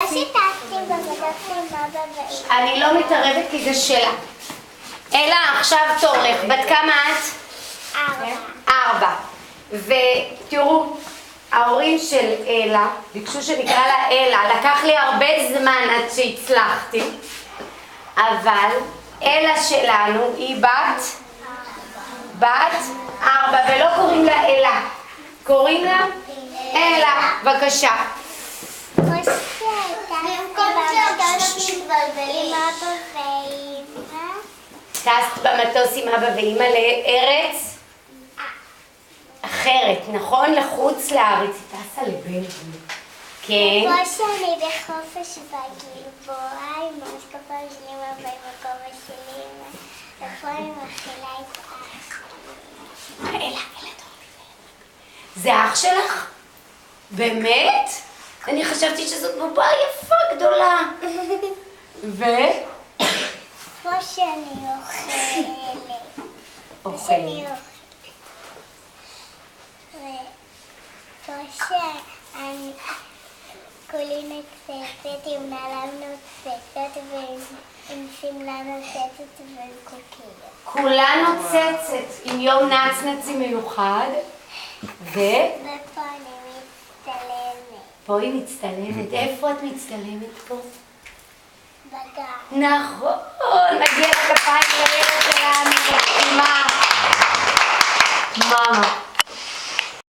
שיתפתי במדפים אבא ואמא. אני לא מתערבת כי זה שלה. אלה, עכשיו תורך. בת כמה את? 4. ותראו, ההורים של אלה ביקשו שנקרא לה אלה. לקח לי הרבה זמן עד שהצלחתי. אבל אלה שלנו היא בת 4, ולא קוראים לה אלה. קוראים לה אלה. בבקשה. טסת במטוס עם אבא ואמא לארץ אחרת, נכון? לחוץ לארץ. היא טסה לבלגיה. כן. כמו שאני בחופש בגלבוע עם המשקפה שלי ובמקום שלי ופה אני מכילה את אח שלי. אלה, זה אח שלך? באמת? אני חשבתי שזאת בובה יפה גדולה. כמו שאני אוכלת. ופה שאני כולי נוצצת עם נעליים נוצצת ועם שמלה נוצצת ועם קוקיות. כולה נוצצת עם יום נצנצי מיוחד. ופה אני מצטלמת. פה היא מצטלמת. איפה את מצטלמת פה? בגן. נכון, מגיע לכפיים לילד שלנו. מה? מאמה.